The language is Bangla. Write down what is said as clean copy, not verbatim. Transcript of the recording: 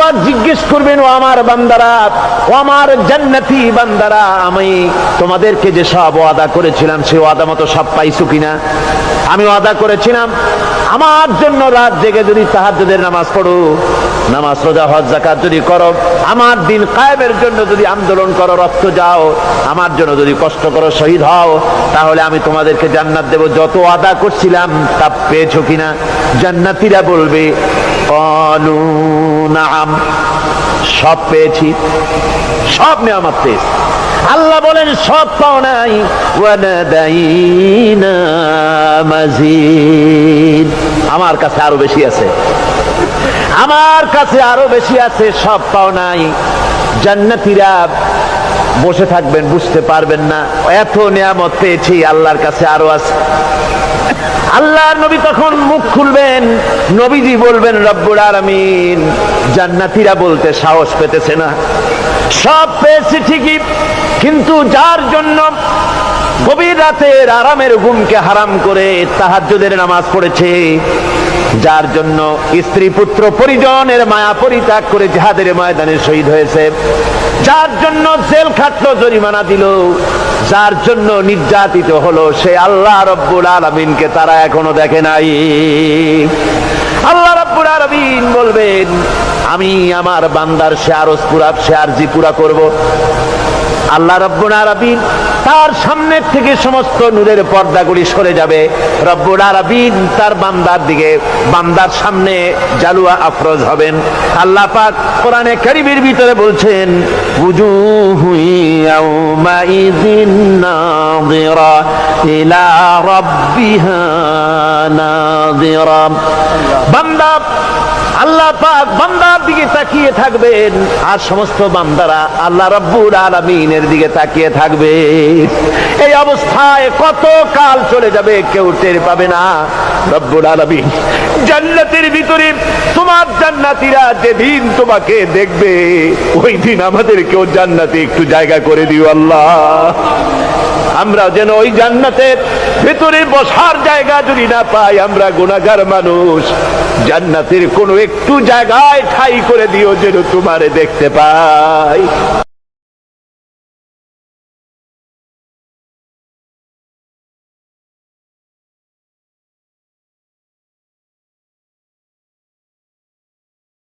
পাক জিজ্ঞেস করবেন, ও আমার বান্দারা, ও আমার জান্নাতি বান্দারা, আমি তোমাদেরকে যে সব ওয়াদা করেছিলাম সেই ওয়াদা মতো সব পাইছো কিনা? আমি ওয়াদা করেছিলাম আমার জন্য রাত জেগে যদি তাহাজ্জুদের নামাজ পড়ো, নামাজ রোজা হজ যাকাত যদি করো, আমার দিন কায়েমের জন্য যদি আন্দোলন করো, রক্ত যাও, আমার জন্য যদি কষ্ট করো, শহীদ হও, তাহলে আমি তোমাদেরকে জান্নাত দেব। যত ওয়াদা করছিলাম তা পেয়েছো কিনা? জান্নাতীরা বলবে ক্বালু নাআম, সব পেয়েছি, সব নেয়ামত পেয়েছি। আল্লাহ বলেন সব পাও নাই, ওয়ানাদাইনা মাজিদ, আমার কাছে আরো বেশি আছে, আমার কাছে আরো বেশি আছে, সব পাও নাই। জান্নাতীরা বসে থাকবেন, বুঝতে পারবেন না এত নিয়ামত পেয়েছি, আল্লাহর কাছে আরো আছে। আল্লাহর নবী তখন মুখ খুলবেন, নবীজি বলবেন রব্বুল আলামিন, জান্নাতীরা বলতে সাহস পেতেছে না, সব পেয়েছি ঠিকই, কিন্তু যার জন্য গভীর রাতের আরামের ঘুমকে হারাম করে তাহাজ্জুদের নামাজ পড়েছে, যার জন্য স্ত্রী পুত্র পরিজনের মায়া পরিত্যাগ করে জিহাদের ময়দানে শহীদ হয়েছে, যার জন্য জেল খাটলো, জরিমানা দিল, যার জন্য নির্যাতিত হলো, সে আল্লাহ রব্বুল আলামিনকে তারা এখনো দেখে নাই। আল্লাহ রব্বুল আলামিন বলবেন, আমি আমার বান্দার সে আরজ পুরা, সে আরজি পুরা করব। আল্লাহ রব্বুল আলামিন তার সামনের থেকে সমস্ত নূরের পর্দাগুলি সরে যাবে, রব্বুল আলামিন তার বান্দার দিকে, বান্দার সামনে জালুয়া আফরোজ হবেন। আল্লাহ পাক কোরআনে কারীমের ভিতরে বলছেন, উজুহু ইয়াউমাইযিন নাযিরা ইলা রাব্বিহা নাযিরা। বান্দা, আল্লাহ পাক বান্দার দিকে তাকিয়ে থাকবেন, আর সমস্ত বান্দারা আল্লাহ রাব্বুল আলামিনের দিকে তাকিয়ে থাকবে। এই অবস্থায় কত কাল চলে যাবে কেউ টের পাবে না। রব্বুল আলামিন জান্নাতের ভিতরে তোমার জান্নাতীরা যেদিন তোমাকে দেখবে, ওই দিন আমাদেরকেও জান্নাতে একটু জায়গা করে দিও আল্লাহ। আমরা যেন ওই জান্নাতের ভেতরে বসার জায়গা যদি না পাই, আমরা গুনাহগার মানুষ, জান্নাতের কোনো একটু জায়গায় ঠাঁই করে দিও যেন তোমারে দেখতে পাই।